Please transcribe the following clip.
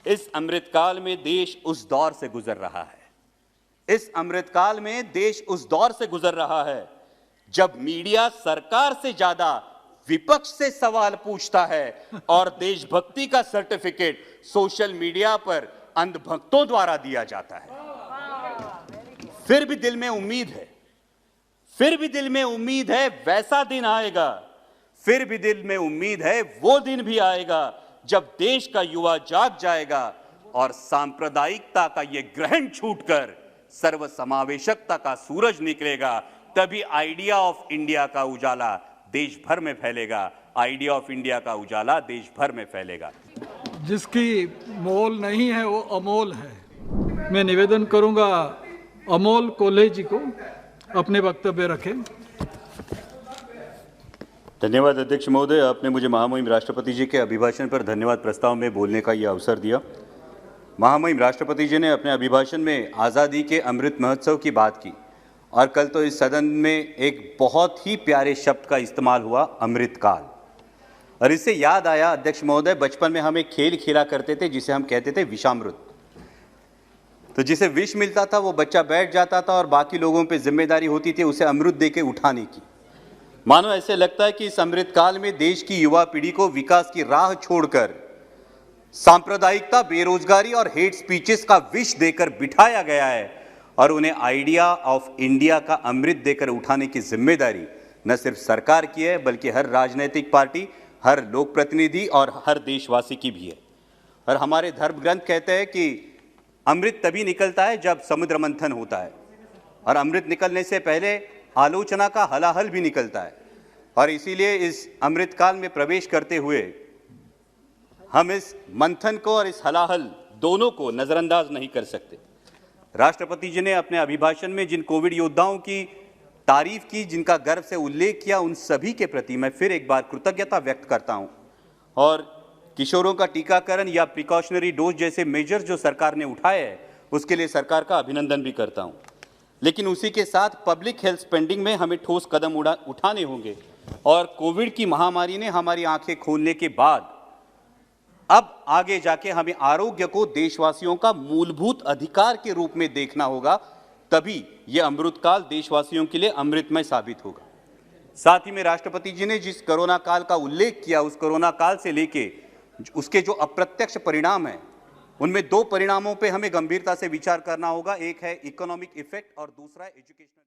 इस अमृतकाल में देश उस दौर से गुजर रहा है। इस अमृतकाल में देश उस दौर से गुजर रहा है जब मीडिया सरकार से ज्यादा विपक्ष से सवाल पूछता है और देशभक्ति का सर्टिफिकेट सोशल मीडिया पर अंधभक्तों द्वारा दिया जाता है। फिर भी दिल में उम्मीद है, फिर भी दिल में उम्मीद है वैसा दिन आएगा, फिर भी दिल में उम्मीद है वो दिन भी आएगा जब देश का युवा जाग जाएगा और सांप्रदायिकता का ये ग्रहण छूटकर सर्वसमावेशकता का सूरज निकलेगा। तभी आइडिया ऑफ इंडिया का उजाला देश भर में फैलेगा। आइडिया ऑफ इंडिया का उजाला देश भर में फैलेगा। जिसकी मोल नहीं है वो अमोल है। मैं निवेदन करूंगा अमोल कोल्हे जी को अपने वक्तव्य रखें। धन्यवाद अध्यक्ष महोदय, आपने मुझे महामहिम राष्ट्रपति जी के अभिभाषण पर धन्यवाद प्रस्ताव में बोलने का यह अवसर दिया। महामहिम राष्ट्रपति जी ने अपने अभिभाषण में आज़ादी के अमृत महोत्सव की बात की और कल तो इस सदन में एक बहुत ही प्यारे शब्द का इस्तेमाल हुआ, अमृतकाल। और इससे याद आया अध्यक्ष महोदय, बचपन में हम एक खेल खेला करते थे जिसे हम कहते थे विषामृत। तो जिसे विष मिलता था वो बच्चा बैठ जाता था और बाकी लोगों पे जिम्मेदारी होती थी उसे अमृत देके उठाने की। मानो ऐसे लगता है कि इस अमृतकाल में देश की युवा पीढ़ी को विकास की राह छोड़कर सांप्रदायिकता, बेरोजगारी और हेट स्पीचेस का विष देकर बिठाया गया है और उन्हें आइडिया ऑफ इंडिया का अमृत देकर उठाने की जिम्मेदारी न सिर्फ सरकार की है बल्कि हर राजनीतिक पार्टी, हर लोक प्रतिनिधि और हर देशवासी की भी है। और हमारे धर्म ग्रंथ कहते हैं कि अमृत तभी निकलता है जब समुद्र मंथन होता है और अमृत निकलने से पहले आलोचना का हलाहल भी निकलता है। और इसीलिए इस अमृतकाल में प्रवेश करते हुए हम इस मंथन को और इस हलाहल दोनों को नजरअंदाज नहीं कर सकते। राष्ट्रपति जी ने अपने अभिभाषण में जिन कोविड योद्धाओं की तारीफ की, जिनका गर्व से उल्लेख किया, उन सभी के प्रति मैं फिर एक बार कृतज्ञता व्यक्त करता हूं। और किशोरों का टीकाकरण या प्रिकॉशनरी डोज जैसे मेजर्स जो सरकार ने उठाए हैं उसके लिए सरकार का अभिनंदन भी करता हूं। लेकिन उसी के साथ पब्लिक हेल्थ स्पेंडिंग में हमें ठोस कदम उठाने होंगे। और कोविड की महामारी ने हमारी आंखें खोलने के बाद अब आगे जाके हमें आरोग्य को देशवासियों का मूलभूत अधिकार के रूप में देखना होगा, तभी यह अमृतकाल देशवासियों के लिए अमृतमय साबित होगा। साथ ही में राष्ट्रपति जी ने जिस कोरोना काल का उल्लेख किया, उस कोरोना काल से लेके उसके जो अप्रत्यक्ष परिणाम हैं, उनमें दो परिणामों पे हमें गंभीरता से विचार करना होगा। एक है इकोनॉमिक इफेक्ट और दूसरा है एजुकेशनल।